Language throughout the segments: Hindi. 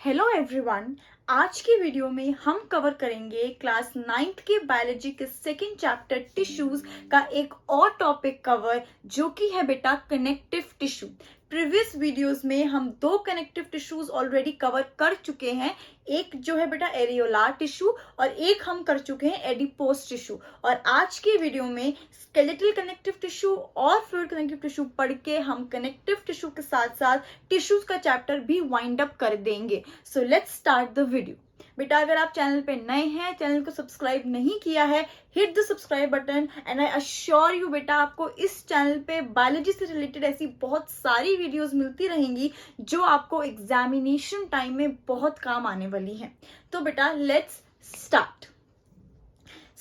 Hello everyone. आज की वीडियो में हम कवर करेंगे क्लास 9th के बायोलॉजी के सेकंड चैप्टर टिश्यूज का एक और टॉपिक कवर, जो कि है बेटा कनेक्टिव टिश्यू। प्रीवियस वीडियोस में हम दो कनेक्टिव टिश्यूज ऑलरेडी कवर कर चुके हैं। एक जो है बेटा एरियोलार टिश्यू और एक हम कर चुके हैं एडिपोस टिश्यू। और आज की वीडियो में स्केलेटल कनेक्टिव टिश्यू और फ्लूइड कनेक्टिव टिश्यू पढ़ के हम कनेक्टिव टिश्यू के साथ साथ टिश्यूज का चैप्टर भी वाइंड अप कर देंगे। So let's start the video. बेटा अगर आप चैनल पे नए हैं, चैनल को सब्सक्राइब नहीं किया है, hit the subscribe button. And I assure you बेटा आपको इस चैनल पे बायोलॉजी से रिलेटेड ऐसी बहुत सारी वीडियोस मिलती रहेंगी जो आपको एग्जामिनेशन टाइम में बहुत काम आने वाली हैं। तो बेटा लेट्स स्टार्ट।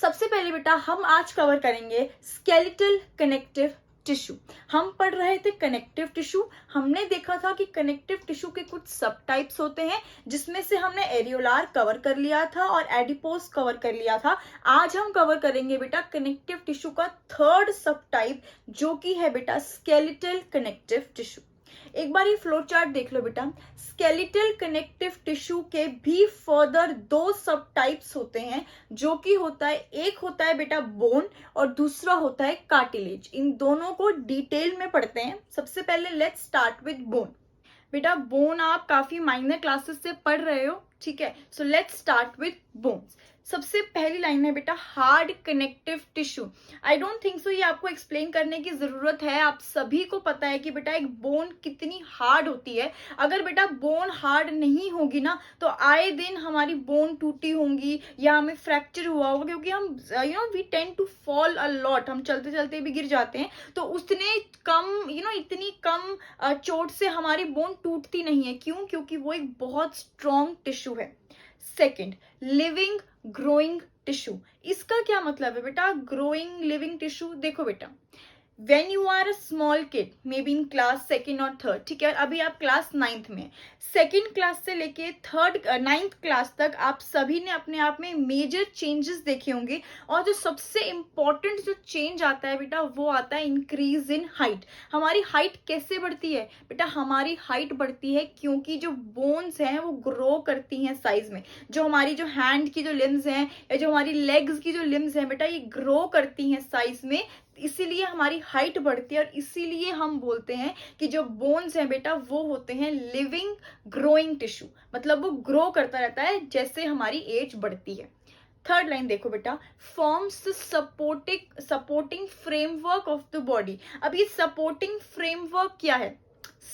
सबसे पहले बेटा हम आज कवर करेंगे स्केलेटल कनेक्टिव टिश्यू। हम पढ़ रहे थे कनेक्टिव टिश्यू। हमने देखा था कि कनेक्टिव टिश्यू के कुछ सब टाइप्स होते हैं, जिसमें से हमने एरियोलार कवर कर लिया था और एडिपोस कवर कर लिया था। आज हम कवर करेंगे बेटा कनेक्टिव टिश्यू का थर्ड सब टाइप, जो कि है बेटा स्केलेटल कनेक्टिव टिश्यू। एक बार ये फ्लो चार्ट देख लो बेटा। स्केलेटल कनेक्टिव टिश्यू के भी फर्दर दो सब टाइप्स होते हैं, जो कि होता है, एक होता है बेटा बोन और दूसरा होता है कार्टिलेज। इन दोनों को डिटेल में पढ़ते हैं। सबसे पहले लेट्स स्टार्ट विद बोन। बेटा बोन आप काफी माइनर क्लासेस से पढ़ रहे हो, ठीक है। So let's start with bones. सबसे पहली लाइन है बेटा hard connective tissue. I don't think so ये आपको एक्सप्लेन करने की जरूरत है। आप सभी को पता है कि बेटा एक बोन कितनी हार्ड होती है। अगर बेटा बोन हार्ड नहीं होगी ना, तो आए दिन हमारी बोन टूटी होंगी या हमें फ्रैक्चर हुआ होगा, क्योंकि हम we tend to fall a lot. हम चलते चलते भी गिर जाते हैं, तो उतने कम इतनी कम चोट से हमारी बोन टूटती नहीं है। क्यों? क्योंकि वो एक बहुत स्ट्रॉन्ग टिश्यू है। Second, living growing tissue. इसका क्या मतलब है बेटा? Growing living tissue. देखो बेटा, when you are a small kid, may be in class second और थर्ड, ठीक है, अभी आप क्लास 9th में, सेकेंड क्लास से लेके थर्ड 9th क्लास तक आप सभी ने अपने आप में मेजर चेंजेस देखे होंगे। और जो सबसे इंपॉर्टेंट जो चेंज आता है बेटा, वो आता है इंक्रीज इन हाइट। हमारी हाइट कैसे बढ़ती है बेटा? हमारी हाइट बढ़ती है क्योंकि जो बोन्स हैं वो ग्रो करती हैं साइज में। जो हमारी जो हैंड की जो लिम्स हैं या जो हमारी लेग्स की जो लिम्स हैं बेटा, ये ग्रो करती हैं साइज में, इसीलिए हमारी हाइट बढ़ती है। और इसीलिए हम बोलते हैं कि जो बोन्स हैं बेटा, वो होते हैं लिविंग ग्रोइंग टिश्यू। मतलब वो ग्रो करता रहता है जैसे हमारी एज बढ़ती है। थर्ड लाइन देखो बेटा, forms the supporting framework of the body. अब ये सपोर्टिंग फ्रेमवर्क क्या है?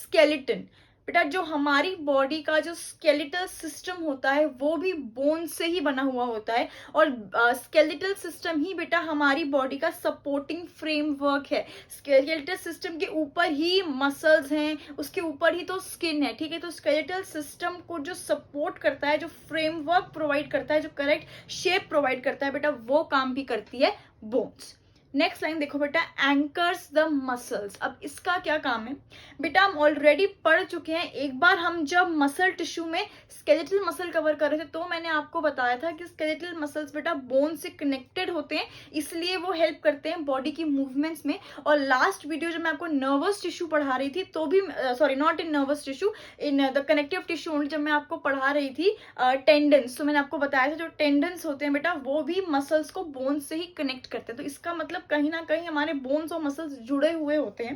स्केलेटन। बेटा जो हमारी बॉडी का जो स्केलेटल सिस्टम होता है, वो भी बोन से ही बना हुआ होता है। और स्केलेटल सिस्टम ही बेटा हमारी बॉडी का सपोर्टिंग फ्रेमवर्क है। स्केलेटल सिस्टम के ऊपर ही मसल्स हैं, उसके ऊपर ही तो स्किन है, ठीक है। तो स्केलेटल सिस्टम को जो सपोर्ट करता है, जो फ्रेमवर्क प्रोवाइड करता है, जो करेक्ट शेप प्रोवाइड करता है बेटा, वो काम भी करती है बोन्स। नेक्स्ट लाइन देखो बेटा, एंकर्स द मसल्स। अब इसका क्या काम है बेटा? हम ऑलरेडी पढ़ चुके हैं। एक बार हम जब मसल टिश्यू में स्केलेटल मसल कवर कर रहे थे, तो मैंने आपको बताया था कि स्केलेटल मसल्स बेटा बोन से कनेक्टेड होते हैं, इसलिए वो हेल्प करते हैं बॉडी की मूवमेंट्स में। और लास्ट वीडियो जब मैं आपको नर्वस टिश्यू पढ़ा रही थी, तो भी sorry not in nervous tissue, in the connective tissue only, जब मैं आपको पढ़ा रही थी टेंडन्स, तो मैंने आपको बताया था जो टेंडन्स होते हैं बेटा, वो भी मसल्स को बोन से ही कनेक्ट करते हैं। तो इसका मतलब कहीं ना कहीं हमारे बोन्स और मसल्स जुड़े हुए होते हैं।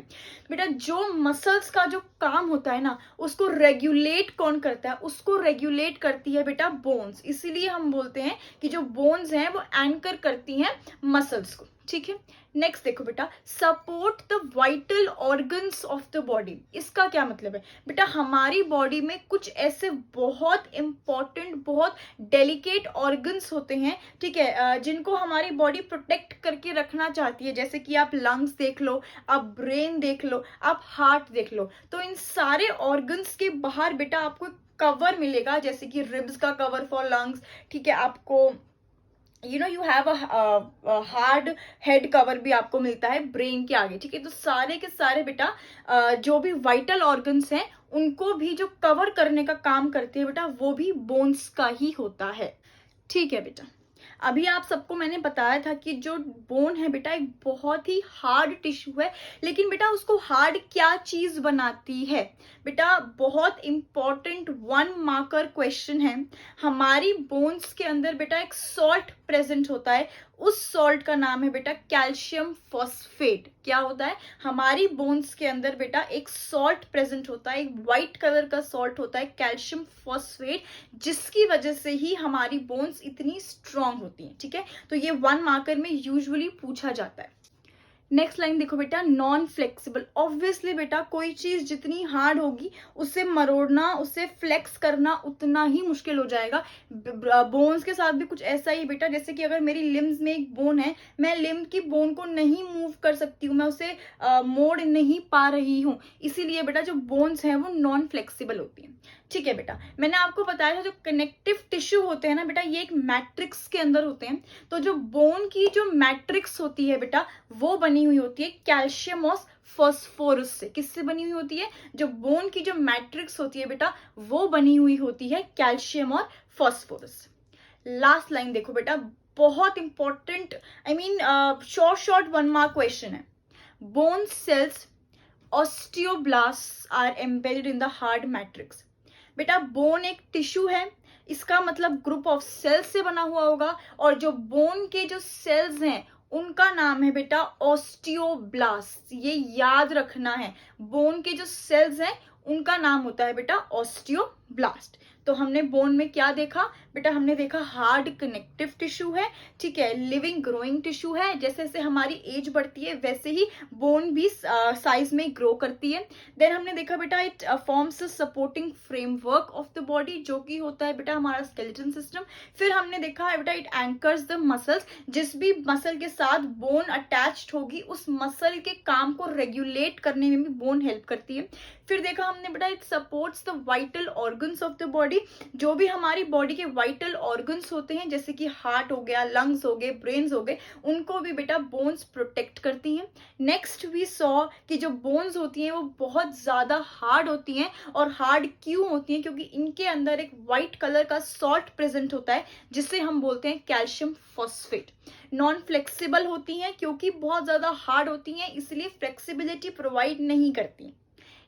बेटा जो मसल्स का जो काम होता है ना, उसको रेगुलेट कौन करता है? उसको रेगुलेट करती है बेटा बोन्स। इसीलिए हम बोलते हैं कि जो बोन्स हैं वो एंकर करती हैं मसल्स को, ठीक है। नेक्स्ट देखो बेटा, support the vital organs of the body. इसका क्या मतलब है बेटा? हमारी बॉडी में कुछ ऐसे बहुत इंपॉर्टेंट, बहुत डेलिकेट ऑर्गन्स होते हैं, ठीक है, जिनको हमारी बॉडी प्रोटेक्ट करके रखना चाहती है। जैसे कि आप लंग्स देख लो, आप ब्रेन देख लो, आप हार्ट देख लो। तो इन सारे ऑर्गन्स के बाहर बेटा आपको कवर मिलेगा, जैसे कि रिब्स का कवर फॉर लंग्स, ठीक है। आपको you have a hard head cover भी आपको मिलता है ब्रेन के आगे, ठीक है। तो सारे के सारे बेटा जो भी वाइटल ऑर्गन्स हैं, उनको भी जो कवर करने का काम करते हैं बेटा, वो भी बोन्स का ही होता है, ठीक है बेटा। अभी आप सबको मैंने बताया था कि जो बोन है बेटा एक बहुत ही हार्ड टिश्यू है, लेकिन बेटा उसको हार्ड क्या चीज बनाती है? बेटा बहुत इंपॉर्टेंट 1 मार्कर क्वेश्चन है। हमारी बोन्स के अंदर बेटा एक सॉल्ट प्रेजेंट होता है, उस सॉल्ट का नाम है बेटा कैल्शियम फॉस्फेट। क्या होता है? हमारी बोन्स के अंदर बेटा एक सॉल्ट प्रेजेंट होता है, एक व्हाइट कलर का सॉल्ट होता है कैल्शियम फॉस्फेट, जिसकी वजह से ही हमारी बोन्स इतनी स्ट्रांग होती हैं। ठीक है, तो ये 1 मार्कर में यूजुअली पूछा जाता है। नेक्स्ट लाइन देखो बेटा, नॉन फ्लेक्सिबल। ऑब्वियसली बेटा कोई चीज जितनी हार्ड होगी उसे मरोड़ना, उसे फ्लेक्स करना उतना ही मुश्किल हो जाएगा। बोन्स के साथ भी कुछ ऐसा ही बेटा, जैसे कि अगर मेरी लिम्स में एक बोन है, मैं लिम्ब की बोन को नहीं मूव कर सकती हूँ, मैं उसे मोड़ नहीं पा रही हूँ, इसीलिए बेटा जो बोन्स हैं वो नॉन फ्लेक्सिबल होती हैं। ठीक है बेटा, मैंने आपको बताया था जो कनेक्टिव टिश्यू होते हैं ना बेटा, ये एक मैट्रिक्स के अंदर होते हैं। तो जो बोन की जो मैट्रिक्स होती है बेटा, वो बनी हुई होती है कैल्शियम और फॉस्फोरस से। किससे बनी हुई होती है? जो बोन की जो मैट्रिक्स होती है बेटा, वो बनी हुई होती है कैल्शियम और फॉस्फोरस। लास्ट लाइन देखो बेटा, बहुत important, I mean short 1 mark question है। Bone cells osteoblast are embedded in the hard matrix. बेटा बोन एक टिश्यू है, इसका मतलब ग्रुप ऑफ सेल्स से बना हुआ होगा, और जो बोन के जो सेल्स हैं उनका नाम है बेटा ऑस्टियोब्लास्ट। ये याद रखना है, बोन के जो सेल्स हैं उनका नाम होता है बेटा ऑस्टियोब्लास्ट। तो हमने बोन में क्या देखा बेटा? हमने देखा हार्ड कनेक्टिव टिश्यू है, ठीक है, लिविंग ग्रोइंग टिश्यू है, जैसे जैसे हमारी एज बढ़ती है वैसे ही बोन भी साइज में ग्रो करती है। देन हमने देखा बेटा it forms supporting framework of the body, जो कि होता है बेटा हमारा स्केलेटन सिस्टम। फिर हमने देखा है बेटा इट एंकर्स द मसल्स, जिस भी मसल के साथ बोन अटैच्ड होगी उस मसल के काम को रेगुलेट करने में भी बोन हेल्प करती है। फिर देखा हमने बेटा it supports the vital organs of the body, जो भी हमारी बॉडी के वाइटल ऑर्गन्स होते हैं जैसे कि हार्ट हो गया, लंग्स हो गए, ब्रेन्स हो गए, उनको भी बेटा बोन्स प्रोटेक्ट करती हैं। नेक्स्ट वी सॉ कि जो बोन्स होती हैं वो बहुत ज्यादा हार्ड होती हैं, और हार्ड क्यों होती हैं? क्योंकि इनके अंदर एक व्हाइट कलर का सॉल्ट प्रेजेंट होता है जिसे हम बोलते हैं कैल्शियम फॉस्फेट। नॉन फ्लेक्सिबल होती हैं क्योंकि बहुत ज्यादा हार्ड होती हैं, इसलिए फ्लेक्सिबिलिटी प्रोवाइड नहीं करती।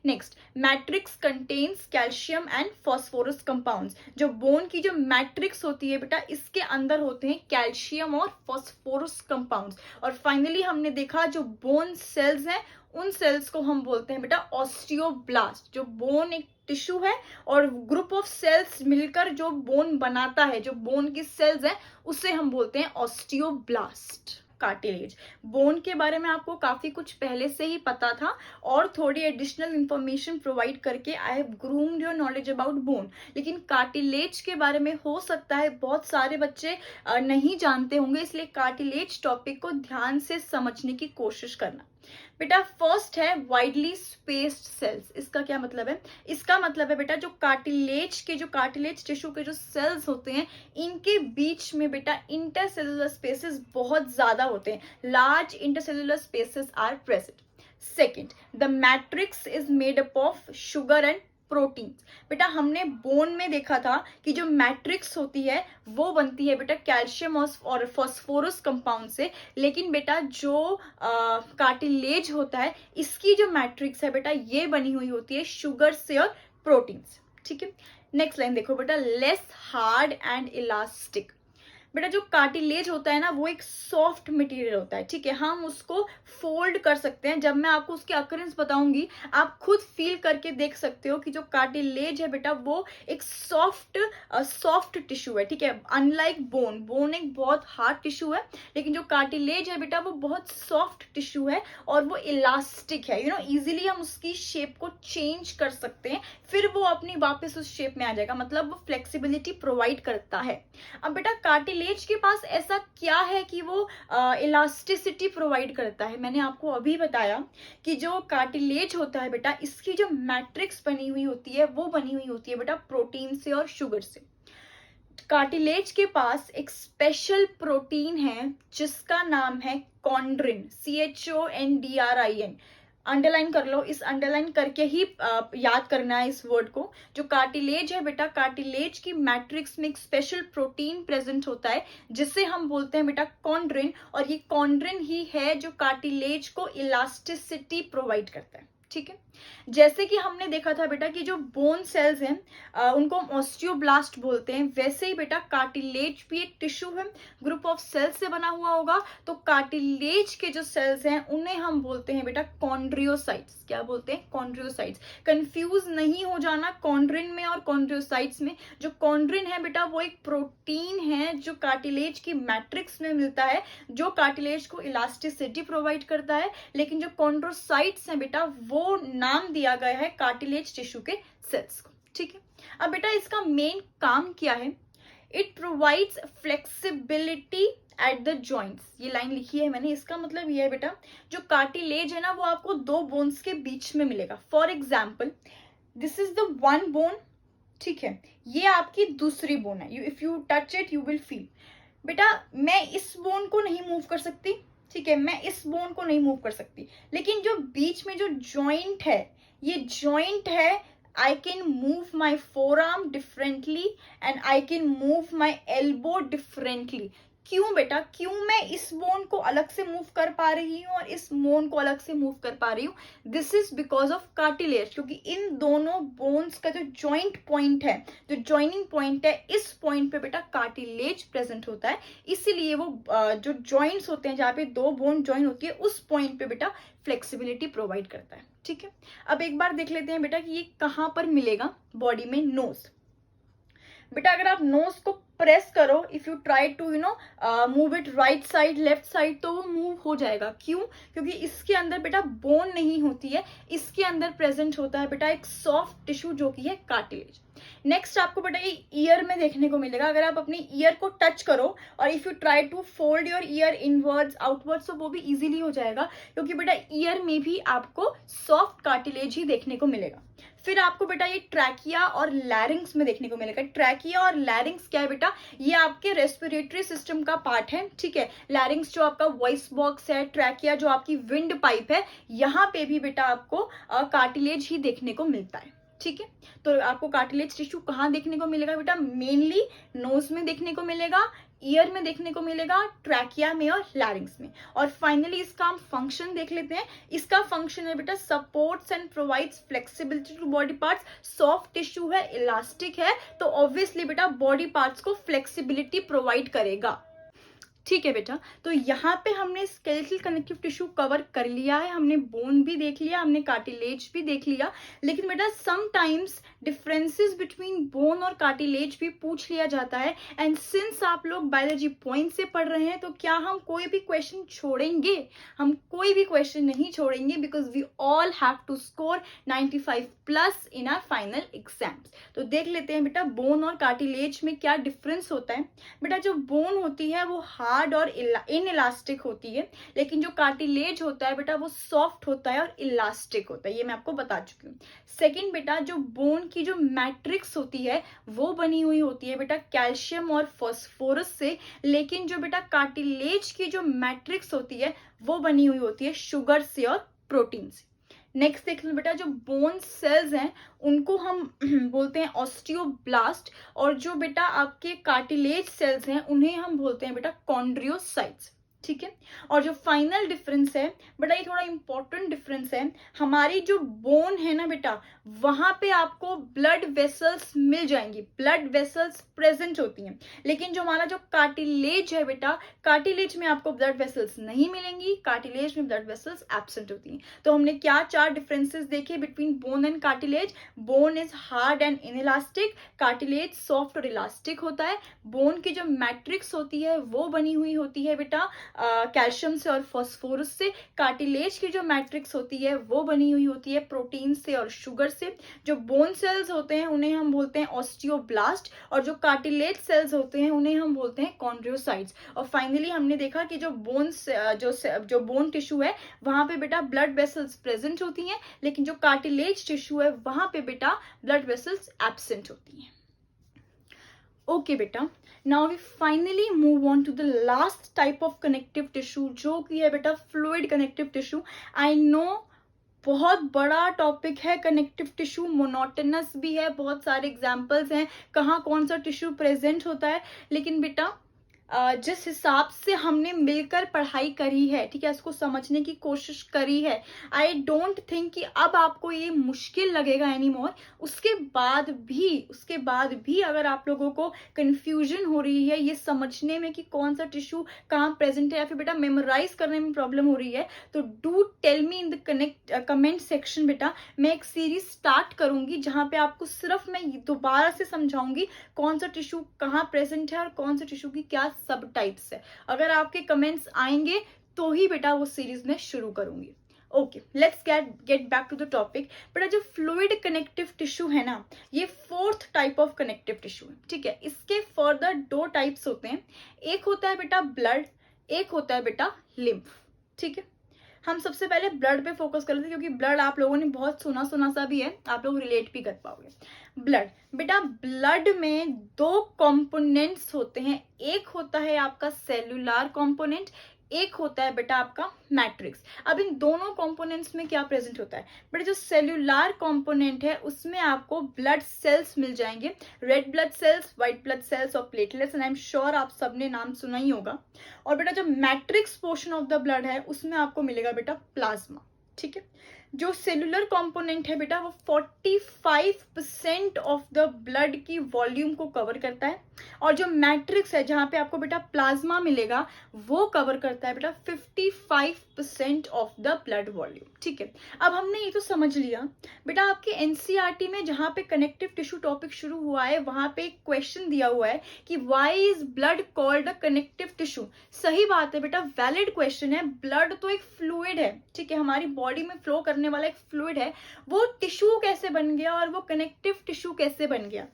Next, matrix contains calcium and phosphorus compounds. जो बोन की जो मैट्रिक्स होती है बेटा, इसके अंदर होते हैं कैल्शियम और फॉस्फोरस कंपाउंड्स। और फाइनली हमने देखा जो बोन सेल्स हैं उन सेल्स को हम बोलते हैं बेटा ऑस्टियोब्लास्ट। जो बोन एक टिश्यू है और ग्रुप ऑफ सेल्स मिलकर जो बोन बनाता है, जो बोन की सेल्स हैं, उसे हम बोलते हैं ऑस्टियोब्लास्ट। कार्टिलेज, बोन के बारे में आपको काफी कुछ पहले से ही पता था, और थोड़ी एडिशनल इंफॉर्मेशन प्रोवाइड करके I have groomed your knowledge about bone. लेकिन कार्टिलेज के बारे में हो सकता है बहुत सारे बच्चे नहीं जानते होंगे, इसलिए कार्टिलेज टॉपिक को ध्यान से समझने की कोशिश करना। बेटा फर्स्ट है वाइडली स्पेस्ड सेल्स। इसका क्या मतलब है? इसका मतलब है बेटा जो कार्टिलेज टिश्यू के जो सेल्स होते हैं, इनके बीच में बेटा इंटरसेलुलर स्पेसेस बहुत ज्यादा होते हैं। Large intercellular spaces are present. Second, the matrix is made up of sugar and proteins. बेटा हमने बोन में देखा था कि जो मैट्रिक्स होती है वो बनती है बेटा कैल्शियम और फॉस्फोरस कंपाउंड से, लेकिन बेटा जो कार्टिलेज होता है इसकी जो मैट्रिक्स है बेटा ये बनी हुई होती है शुगर से और प्रोटीन से। ठीक है, नेक्स्ट लाइन देखो बेटा, लेस हार्ड एंड इलास्टिक। बेटा जो कार्टिलेज होता है ना वो एक सॉफ्ट मटेरियल होता है, ठीक है, हम उसको फोल्ड कर सकते हैं। जब मैं आपको उसकी अकरेंस बताऊंगी आप खुद फील करके देख सकते हो कि जो कार्टिलेज है बेटा वो एक सॉफ्ट टिश्यू है, ठीक है, अनलाइक बोन एक बहुत हार्ड टिश्यू है, लेकिन जो कार्टिलेज है बेटा वो बहुत सॉफ्ट टिश्यू है और वो इलास्टिक है। इजीली हम उसकी शेप को चेंज कर सकते हैं, फिर वो अपनी वापस उस शेप में आ जाएगा, मतलब वो फ्लेक्सिबिलिटी प्रोवाइड करता है। अब बेटा कार्टिलेज के पास ऐसा क्या है कि वो इलास्टिसिटी प्रोवाइड करता है? मैंने आपको अभी बताया कि जो कार्टिलेज होता है बेटा इसकी जो मैट्रिक्स बनी हुई होती है वो बनी हुई होती है बेटा प्रोटीन से और शुगर से। कार्टिलेज के पास एक स्पेशल प्रोटीन है जिसका नाम है कॉन्ड्रिन, CHONDRIN। अंडरलाइन कर लो, इस अंडरलाइन करके ही याद करना है इस वर्ड को। जो कार्टिलेज है बेटा, कार्टिलेज की मैट्रिक्स में एक स्पेशल प्रोटीन प्रेजेंट होता है जिसे हम बोलते हैं बेटा कॉन्ड्रिन, और ये कॉन्ड्रिन ही है जो कार्टिलेज को इलास्टिसिटी प्रोवाइड करता है। ठीक है, जैसे कि हमने देखा था बेटा कि जो बोन सेल्स हैं उनको हम ऑस्टियोब्लास्ट बोलते हैं, वैसे ही बेटा कार्टिलेज भी एक टिश्यू है, ग्रुप ऑफ सेल्स से बना हुआ होगा। तो कार्टिलेज के जो सेल्स हैं उन्हें हम बोलते हैं बेटा कॉन्ड्रियोसाइट्स। क्या बोलते हैं? कॉन्ड्रियोसाइट्स। कंफ्यूज नहीं हो जाना कॉन्ड्रिन में और कॉन्ड्रियोसाइट्स में। जो कॉन्ड्रिन है बेटा वो एक प्रोटीन है जो कार्टिलेज की मैट्रिक्स में मिलता है, जो कार्टिलेज को इलास्टिसिटी प्रोवाइड करता है। लेकिन जो कॉन्ड्रोसाइट्स हैं बेटा वो नाम दिया गया है कार्टिलेज टिश्यू के सेल्स को। ठीक है, अब बेटा इसका मेन काम क्या है? It provides flexibility at the joints. ये लाइन लिखी है मैंने, इसका मतलब ये है बेटा जो कार्टिलेज है ना वो आपको दो बोन्स के बीच में मिलेगा। For example this is the one bone, ठीक है, ये आपकी दूसरी बोन है। If you touch it you will feel. बेटा मैं इस बोन को नहीं मूव कर सकती, ठीक है, मैं इस बोन को नहीं मूव कर सकती, लेकिन जो बीच में जो जॉइंट है, ये जॉइंट है, I can move my four arm differently and I can move my elbow differently. क्यों बेटा? क्यों मैं इस बोन को अलग से मूव कर पा रही हूँ और इस बोन को अलग से मूव कर पा रही हूँ? This is because of cartilage, क्योंकि इन दोनों बोन्स का जो जॉइंट पॉइंट है, जो जॉइनिंग पॉइंट है, इस पॉइंट पे बेटा कार्टिलेज प्रेजेंट होता है। इसीलिए वो जो जॉइंट्स होते हैं जहाँ पे दो बोन जॉइन होती है उस पॉइंट पे बेटा फ्लेक्सिबिलिटी प्रोवाइड करता है। ठीक है, अब एक बार देख लेते हैं बेटा कि ये कहाँ पर मिलेगा बॉडी में। नोज। बेटा अगर आप नोज को प्रेस करो, if you try to move it right side left side, तो वो मूव हो जाएगा। क्यों? क्योंकि इसके अंदर बेटा बोन नहीं होती है, इसके अंदर प्रेजेंट होता है बेटा एक सॉफ्ट टिश्यू जो कि है कार्टिलेज। नेक्स्ट आपको बेटा ये ईयर में देखने को मिलेगा। अगर आप अपनी ईयर को टच करो और if you try to fold your ear inwards outwards, तो वो भी इजीली हो जाएगा, क्योंकि बेटा ईयर में भी आपको सॉफ्ट कार्टिलेज ही देखने को मिलेगा। फिर आपको बेटा ये ट्रैकिया और लैरिंग्स में देखने को मिलेगा। ट्रैकिया और लैरिंग्स क्या है बेटा? ये आपके रेस्पिरेटरी सिस्टम का पार्ट है। ठीक है, लैरिंग्स जो आपका वॉइस बॉक्स है, ट्रैकिया जो आपकी विंड पाइप है, यहाँ पे भी बेटा आपको कार्टिलेज ही देखने को मिलता है। ठीक है, तो आपको कार्टिलेज टिश्यू कहाँ देखने को मिलेगा बेटा? मेनली नोज में देखने को मिलेगा, ईयर में देखने को मिलेगा, ट्रैकिया में और लैरिंग्स में। और फाइनली इसका हम फंक्शन देख लेते हैं। इसका फंक्शन है बेटा supports and provides flexibility to body parts. Soft tissue है, इलास्टिक है, तो ऑब्वियसली बेटा बॉडी पार्ट्स को फ्लेक्सिबिलिटी प्रोवाइड करेगा। ठीक है बेटा, तो यहाँ पे हमने स्केलेटल कनेक्टिव टिश्यू कवर कर लिया है, हमने बोन भी देख लिया, हमने कार्टिलेज भी देख लिया। लेकिन बेटा समटाइम्स डिफरेंसेस बिटवीन बोन और कार्टिलेज भी पूछ लिया जाता है। एंड सिंस आप लोग बायोलॉजी पॉइंट से पढ़ रहे हैं, तो क्या हम कोई भी क्वेश्चन छोड़ेंगे? हम कोई भी क्वेश्चन नहीं छोड़ेंगे, because we all have to score 95 plus in our final exams. तो देख लेते हैं बेटा बोन और कार्टिलेज में क्या डिफरेंस होता है। बेटा जो बोन होती है वो हार्ड और इनइलास्टिक होती है, लेकिन जो कार्टिलेज होता है बेटा वो सॉफ्ट होता है और इलास्टिक होता है। ये मैं आपको बता चुकी हूँ। सेकंड बेटा जो बोन की जो मैट्रिक्स होती है वो बनी हुई होती है बेटा कैल्शियम और फास्फोरस से, लेकिन जो बेटा कार्टिलेज की जो मैट्रिक्स होती है वो बनी हुई होती है शुगर से और प्रोटीन से। नेक्स्ट देख लो बेटा जो बोन सेल्स हैं उनको हम बोलते हैं ऑस्टियोब्लास्ट, और जो बेटा आपके कार्टिलेज सेल्स हैं उन्हें हम बोलते हैं बेटा कॉन्ड्रियोसाइट्स। ठीक है, और जो फाइनल डिफरेंस है बेटा, ये थोड़ा इंपॉर्टेंट डिफरेंस है। हमारी जो बोन है ना बेटा, वहां पे आपको ब्लड वेसल्स मिल जाएंगी, ब्लड वेसल्स प्रेजेंट होती हैं, लेकिन जो हमारा जो कार्टिलेज है बेटा, कार्टिलेज में आपको ब्लड वेसल्स नहीं मिलेंगी, कार्टिलेज में ब्लड वेसल्स एब्सेंट होती हैं। तो हमने क्या चार डिफरेंसेस देखे between bone and cartilage? Bone is hard and inelastic, cartilage soft और इलास्टिक होता है। बोन की जो मैट्रिक्स होती है वो बनी हुई होती है बेटा कैल्शियम से और फास्फोरस से। कार्टिलेज की जो मैट्रिक्स होती है वो बनी हुई होती है प्रोटीन से और शुगर से। जो बोन सेल्स होते हैं उन्हें हम बोलते हैं ऑस्टियोब्लास्ट, और जो कार्टिलेज सेल्स होते हैं उन्हें हम बोलते हैं कॉन्ड्रियोसाइट्स। और फाइनली हमने देखा कि जो बोन टिश्यू है वहां पे बेटा ब्लड वेसल्स प्रेजेंट होती हैं, लेकिन जो कार्टिलेज टिश्यू है वहां पे बेटा ब्लड वेसल्स एब्सेंट होती हैं। ओके बेटा, now we finally move on to the last type of connective tissue, जो कि है बेटा fluid connective tissue. I know बहुत बड़ा टॉपिक है कनेक्टिव टिश्यू, मोनोटोनस भी है, बहुत सारे एग्जाम्पल्स हैं कहाँ कौन सा टिश्यू प्रेजेंट होता है। लेकिन बेटा जिस हिसाब से हमने मिलकर पढ़ाई करी है, ठीक है, इसको समझने की कोशिश करी है, आई डोंट थिंक कि अब आपको ये मुश्किल लगेगा एनी मोर। उसके बाद भी अगर आप लोगों को कंफ्यूजन हो रही है ये समझने में कि कौन सा टिश्यू कहाँ प्रेजेंट है, या फिर बेटा मेमोराइज करने में प्रॉब्लम हो रही है, तो do tell me in the comment section. बेटा मैं एक सीरीज स्टार्ट करूंगी जहां पे आपको सिर्फ मैं दोबारा से समझाऊंगी कौन सा टिश्यू कहाँ प्रेजेंट है और कौन सा टिश्यू की क्या सब टाइप्स है। अगर आपके कमेंट्स आएंगे तो ही बेटा वो सीरीज में शुरू करूंगी। Okay, let's get back to the topic. बेटा जो फ्लूइड कनेक्टिव टिश्यू है ना, ये fourth type of connective tissue है, ठीक है। इसके फर्दर दो टाइप्स होते हैं, एक होता है बेटा ब्लड, एक होता है बेटा लिम्फ, ठीक है। हम सबसे पहले ब्लड पे फोकस कर लेते हैं क्योंकि ब्लड आप लोगों ने बहुत सुना सुना सा भी है, आप लोग रिलेट भी कर पाओगे। ब्लड, बेटा ब्लड में दो कंपोनेंट्स होते हैं, एक होता है आपका सेलुलर कंपोनेंट, एक होता है बेटा आपका मैट्रिक्स। अब इन दोनों कंपोनेंट्स में क्या प्रेजेंट होता है बेटा, जो सेल्यूलर कंपोनेंट है उसमें आपको ब्लड सेल्स मिल जाएंगे, red blood cells, white blood cells और platelets, and I am sure आप सबने नाम सुना ही होगा। और बेटा जो matrix portion of the blood है उसमें आपको मिलेगा बेटा प्लाज्मा, ठीक है। जो सेलुलर कंपोनेंट है बेटा वो 45% ऑफ द ब्लड की वॉल्यूम को कवर करता है, और जो मैट्रिक्स है जहां पे आपको बेटा प्लाज्मा मिलेगा वो कवर करता है बेटा 55% ऑफ द ब्लड वॉल्यूम, ठीक है। अब हमने ये तो समझ लिया बेटा, आपके एनसीईआरटी में जहां पे कनेक्टिव टिश्यू टॉपिक शुरू हुआ है वहां पे एक क्वेश्चन दिया हुआ है कि why is blood called a connective tissue. सही बात है बेटा, वैलिड क्वेश्चन है। ब्लड तो एक फ्लूइड है, ठीक है, हमारी बॉडी में फ्लो करने वाला एक फ्लूइड है, वो टिश्यू कैसे बन गया और वो कनेक्टिव टिश्यू कैसे बन गया।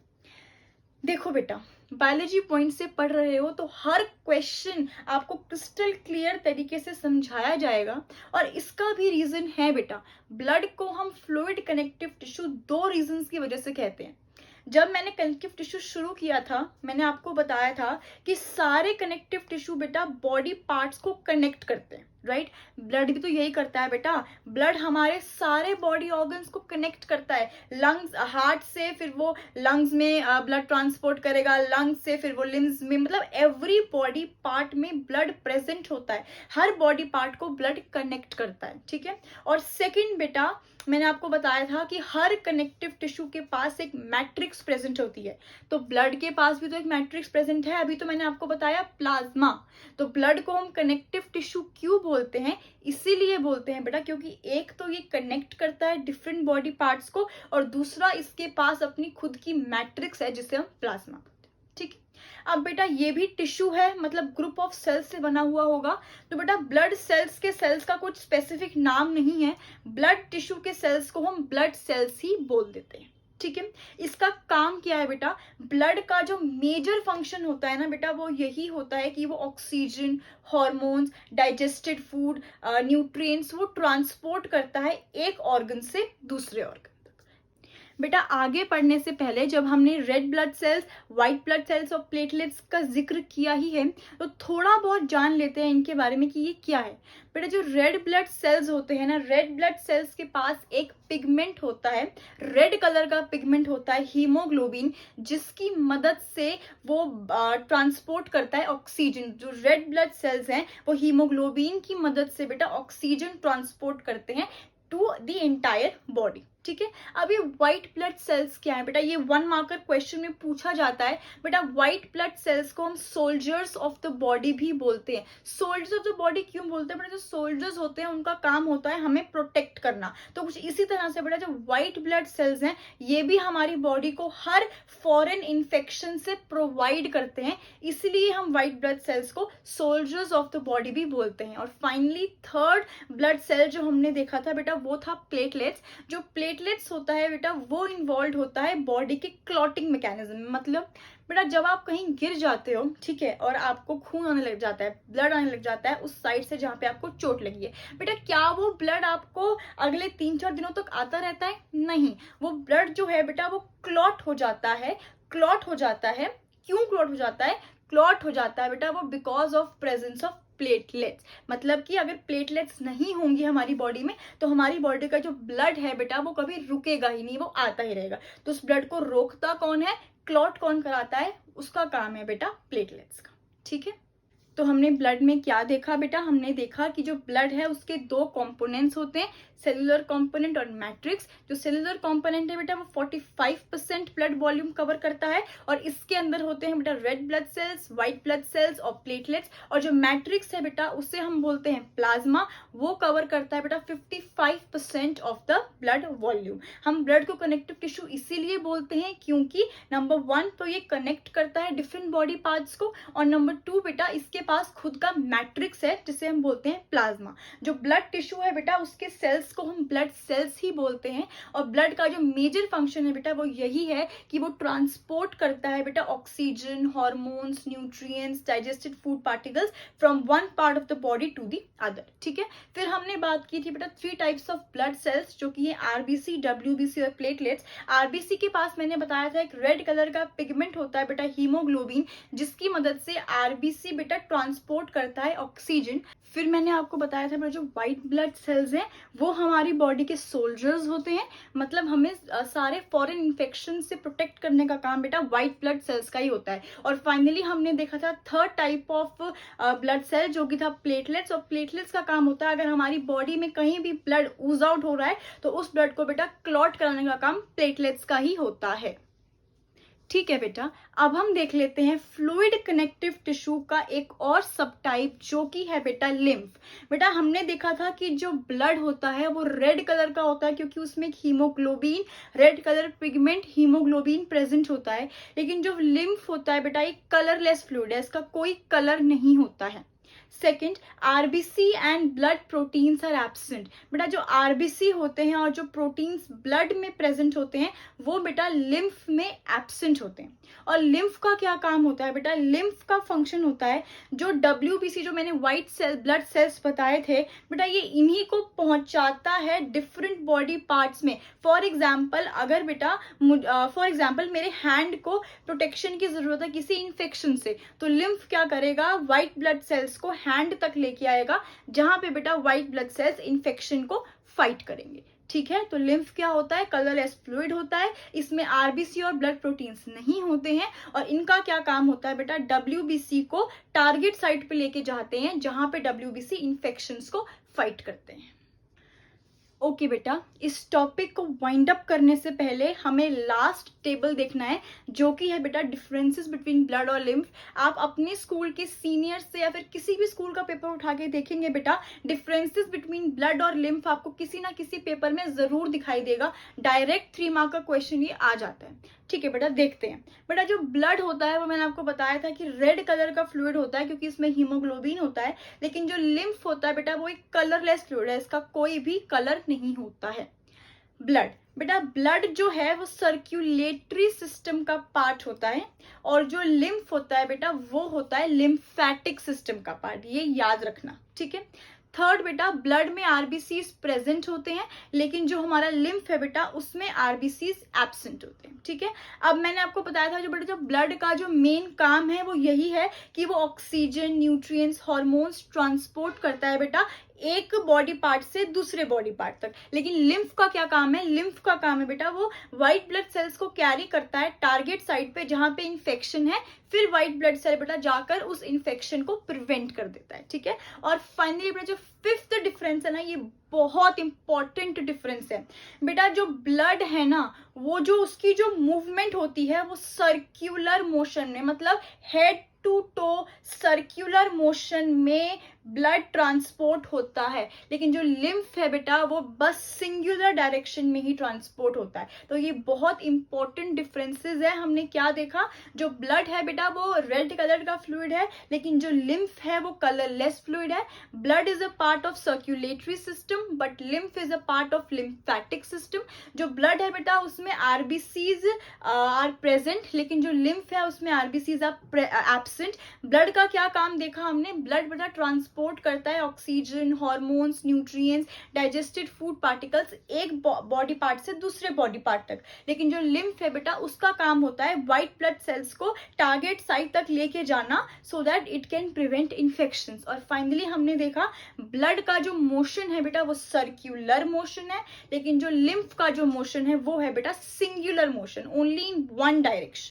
देखो बेटा, बायोलॉजी पॉइंट से पढ़ रहे हो तो हर क्वेश्चन आपको क्रिस्टल क्लियर तरीके से समझाया जाएगा, और इसका भी रीजन है बेटा। ब्लड को हम फ्लूइड कनेक्टिव टिश्यू दो रीजंस की वजह से कहते हैं। जब मैंने कनेक्टिव टिश्यू शुरू किया था मैंने आपको बताया था कि सारे कनेक्टिव टिश्यू बेटा बॉडी पार्ट्स को कनेक्ट करते हैं, राइट। ब्लड भी तो यही करता है बेटा, ब्लड हमारे सारे बॉडी ऑर्गन्स को कनेक्ट करता है। लंग्स, हार्ट से फिर वो लंग्स में ब्लड ट्रांसपोर्ट करेगा, लंग्स से फिर वो लिम्स में, मतलब एवरी बॉडी पार्ट में ब्लड प्रेजेंट होता है, हर बॉडी पार्ट को ब्लड कनेक्ट करता है, ठीक है। और सेकेंड बेटा, मैंने आपको बताया था कि हर कनेक्टिव टिश्यू के पास एक मैट्रिक्स प्रेजेंट होती है, तो ब्लड के पास भी तो एक मैट्रिक्स प्रेजेंट है। अभी तो मैंने आपको बताया प्लाज्मा। तो ब्लड को हम कनेक्टिव टिश्यू क्यों बोलते हैं, इसीलिए बोलते हैं बेटा क्योंकि एक तो ये कनेक्ट करता है डिफरेंट बॉडी पार्ट्स को, और दूसरा इसके पास अपनी खुद की मैट्रिक्स है जिसे हम प्लाज्मा बोलते हैं, ठीक है। अब बेटा ये भी टिश्यू है, मतलब ग्रुप ऑफ सेल्स से बना हुआ होगा, तो बेटा ब्लड सेल्स के सेल्स का कुछ स्पेसिफिक नाम नहीं है, ब्लड टिश्यू के सेल्स को हम ब्लड सेल्स ही बोल देते हैं, ठीक है। इसका काम क्या है बेटा, ब्लड का जो मेजर फंक्शन होता है ना बेटा वो यही होता है कि वो oxygen, hormones, digested food, nutrients वो ट्रांसपोर्ट करता है एक ऑर्गन से दूसरे ऑर्गन। बेटा आगे पढ़ने से पहले जब हमने red blood cells, white blood cells और प्लेटलेट्स का जिक्र किया ही है तो थोड़ा बहुत जान लेते हैं इनके बारे में कि ये क्या है। बेटा जो रेड ब्लड सेल्स होते हैं ना, रेड ब्लड सेल्स के पास एक पिगमेंट होता है, रेड कलर का पिगमेंट होता है हीमोग्लोबिन, जिसकी मदद से वो ट्रांसपोर्ट करता है ऑक्सीजन। जो रेड ब्लड सेल्स हैं वो हीमोग्लोबिन की मदद से बेटा ऑक्सीजन ट्रांसपोर्ट करते हैं टू द एंटायर बॉडी, ठीक है। अब ये व्हाइट ब्लड सेल्स क्या है बेटा, ये 1 मार्कर क्वेश्चन में पूछा जाता है। बेटा व्हाइट ब्लड सेल्स को हम सोल्जर्स ऑफ द बॉडी भी बोलते हैं। सोल्जर्स ऑफ द बॉडी क्यों बोलते हैं बेटा, जो सोल्जर्स होते हैं उनका काम होता है हमें प्रोटेक्ट करना, तो कुछ इसी तरह से बेटा जो व्हाइट ब्लड सेल्स हैं ये भी हमारी बॉडी को हर फॉरेन इन्फेक्शन से प्रोवाइड करते हैं, इसलिए हम व्हाइट ब्लड सेल्स को सोल्जर्स ऑफ द बॉडी भी बोलते हैं। और फाइनली थर्ड ब्लड सेल जो हमने देखा था बेटा वो था प्लेटलेट्स। जो प्लेटलेट्स होता है बेटा वो इन्वॉल्व होता है बॉडी के क्लॉटिंग मैकेनिज्म में। मतलब बेटा जब आप कहीं गिर जाते हो, ठीक है, और आपको खून आने लग जाता है, ब्लड आने लग जाता है उस साइड से जहाँ पे आपको चोट लगी है, बेटा क्या वो ब्लड आपको अगले 3-4 दिनों तक आता रहता है? नहीं, वो ब्लड जो है बेटा वो क्लॉट हो जाता है। क्लॉट हो जाता है, क्यों क्लॉट हो जाता है? क्लॉट हो जाता है बेटा वो because of presence of platelets. मतलब कि अगर प्लेटलेट्स नहीं होंगी हमारी बॉडी में तो हमारी बॉडी का जो ब्लड है बेटा वो कभी रुकेगा ही नहीं, वो आता ही रहेगा। तो उस ब्लड को रोकता कौन है, क्लॉट कौन कराता है, उसका काम है बेटा प्लेटलेट्स का। ठीक है, तो हमने ब्लड में क्या देखा बेटा, हमने देखा कि जो ब्लड है उसके दो कंपोनेंट्स होते हैं, सेलुलर कंपोनेंट और मैट्रिक्स। जो सेलुलर कंपोनेंट है बेटा वो 45% ब्लड वॉल्यूम कवर करता है और इसके अंदर होते हैं बेटा red blood cells, white blood cells और प्लेटलेट्स। और जो मैट्रिक्स है बेटा उसे हम बोलते हैं प्लाज्मा, वो कवर करता है बेटा 55% ऑफ द ब्लड वॉल्यूम। हम ब्लड को कनेक्टिव टिश्यू इसीलिए बोलते हैं क्योंकि नंबर 1 तो ये कनेक्ट करता है डिफरेंट बॉडी पार्ट्स को, और नंबर 2 बेटा इसके पास खुद का मैट्रिक्स है जिसे हम बोलते हैं प्लाज्मा। जो ब्लड टिश्यू है बेटा उसके सेल्स को हम ब्लड सेल्स ही बोलते हैं, और ब्लड का जो मेजर फंक्शन है बेटा वो यही है कि वो ट्रांसपोर्ट करता है बेटा oxygen, hormones, nutrients, digested food particles from one part of the body to the other. ठीक है, फिर हमने बात की थी बेटा 3 टाइप्स ऑफ ब्लड सेल्स जो कि है आरबीसी, डब्ल्यूबीसी और प्लेटलेट्स। आरबीसी के पास मैंने बताया था एक रेड कलर का पिगमेंट होता है बेटा हीमोग्लोबिन, जिसकी मदद से आरबीसी बेटा ट्रांसपोर्ट करता है ऑक्सीजन। फिर मैंने आपको बताया था जो व्हाइट ब्लड सेल्स हैं वो हमारी बॉडी के सोल्जर्स होते हैं, मतलब हमें सारे फॉरेन इन्फेक्शन से प्रोटेक्ट करने का काम बेटा व्हाइट ब्लड सेल्स का ही होता है। और फाइनली हमने देखा था 3rd type of blood cell जो कि था प्लेटलेट्स, और प्लेटलेट्स का काम होता है अगर हमारी बॉडी में कहीं भी ब्लड ऊज आउट हो रहा है तो उस ब्लड को बेटा क्लॉट कराने का काम प्लेटलेट्स का ही होता है। ठीक है बेटा, अब हम देख लेते हैं फ्लूइड कनेक्टिव टिश्यू का एक और सब टाइप जो कि है बेटा लिम्फ। बेटा हमने देखा था कि जो ब्लड होता है वो रेड कलर का होता है क्योंकि उसमें एक haemoglobin, red colour pigment haemoglobin present होता है। लेकिन जो लिम्फ होता है बेटा एक कलरलेस फ्लूइड है, इसका कोई कलर नहीं होता है। Second, RBC and blood proteins are absent. बेटा जो आरबीसी होते हैं और जो प्रोटीन्स ब्लड में प्रेजेंट होते हैं वो बेटा लिम्फ में एब्सेंट होते हैं। और लिम्फ का क्या काम होता है बेटा, लिम्फ का फंक्शन होता है जो डब्ल्यूबीसी जो मैंने व्हाइट सेल ब्लड सेल्स बताए थे बेटा ये इन्हीं को पहुंचाता है डिफरेंट बॉडी पार्ट्स में। फॉर एग्जाम्पल अगर बेटा मेरे हैंड को प्रोटेक्शन की जरूरत है किसी इन्फेक्शन से, तो लिम्फ क्या करेगा, व्हाइट ब्लड सेल्स को हैंड तक लेके आएगा जहां पे बेटा व्हाइट ब्लड सेल्स इन्फेक्शन को फाइट करेंगे। ठीक है, तो लिम्फ क्या होता है, कलरलेस फ्लूइड होता है, इसमें आरबीसी और ब्लड प्रोटीन्स नहीं होते हैं। और इनका क्या काम होता है बेटा, डब्ल्यूबीसी को टारगेट साइट पे लेके जाते हैं जहां पे डब्ल्यूबीसी इन्फेक्शंस को फाइट करते हैं। ओके बेटा, इस टॉपिक को वाइंड अप करने से पहले हमें लास्ट टेबल देखना है जो कि है बेटा डिफरेंसेस बिटवीन ब्लड और लिम्फ। आप अपने स्कूल के सीनियर से या फिर किसी भी स्कूल का पेपर उठा के देखेंगे बेटा, डिफरेंसेस बिटवीन ब्लड और लिम्फ आपको किसी ना किसी पेपर में जरूर दिखाई देगा। डायरेक्ट 3 मार्क का क्वेश्चन ये आ जाता है। ठीक है बेटा, देखते हैं। बेटा जो ब्लड होता है वो मैंने आपको बताया था कि रेड कलर का फ्लूइड होता है क्योंकि इसमें हीमोग्लोबिन होता है। लेकिन जो लिम्फ होता है बेटा वो एक कलरलेस फ्लूइड है, इसका कोई भी कलर नहीं होता है। ब्लड, बेटा ब्लड जो है वो सर्क्यूलेटरी सिस्टम का पार्ट होता है, और जो लिम्फ होता है बेटा वो होता है लिम्फेटिक सिस्टम का पार्ट, ये याद रखना। ठीक है, थर्ड बेटा ब्लड में आरबीसीज प्रेजेंट होते हैं लेकिन जो हमारा लिम्फ है बेटा उसमें आरबीसीज एब्सेंट होते हैं। ठीक है, अब मैंने आपको बताया था जो बेटा जो ब्लड का जो मेन काम है वो यही है कि वो ऑक्सीजन, न्यूट्रिएंट्स, हार्मोन्स ट्रांसपोर्ट करता है बेटा एक बॉडी पार्ट से दूसरे बॉडी पार्ट तक। लेकिन लिम्फ का क्या काम है, लिम्फ का काम है बेटा वो व्हाइट ब्लड सेल्स को कैरी करता है टारगेट साइट पे जहां पे इन्फेक्शन है, फिर व्हाइट ब्लड सेल बेटा जाकर उस इन्फेक्शन को प्रिवेंट कर देता है। ठीक है, और फाइनली बेटा जो 5th डिफरेंस है ना, ये बहुत इंपॉर्टेंट डिफरेंस है बेटा। जो ब्लड है ना वो जो उसकी जो मूवमेंट होती है वो सर्क्यूलर मोशन में, मतलब head to toe circular motion में ब्लड ट्रांसपोर्ट होता है। लेकिन जो लिम्फ है बेटा वो बस सिंगुलर डायरेक्शन में ही ट्रांसपोर्ट होता है। तो ये बहुत इंपॉर्टेंट डिफरेंसेस है। हमने क्या देखा, जो ब्लड है बेटा वो रेड कलर का फ्लूइड है लेकिन जो लिम्फ है वो कलरलेस फ्लूइड है। Blood is a part of circulatory system but lymph is a part of lymphatic system. जो ब्लड है बेटा उसमें आरबीसीज आर प्रेजेंट लेकिन जो लिम्फ है उसमें आरबीसीज आर एब्सेंट। ब्लड का क्या काम देखा हमने, ब्लड बेटा ट्रांसपोर्ट ट्रांसपोर्ट करता है oxygen, hormones, nutrients, digested food particles एक बॉडी पार्ट से दूसरे बॉडी पार्ट तक। लेकिन जो लिम्फ है बेटा, उसका काम होता है व्हाइट ब्लड सेल्स को टारगेट साइट तक लेके जाना, so that it can prevent infections. और फाइनली हमने देखा ब्लड का जो मोशन है बेटा वो सर्क्यूलर मोशन है, लेकिन जो लिम्फ का जो मोशन है वो है बेटा singular motion, only in one direction.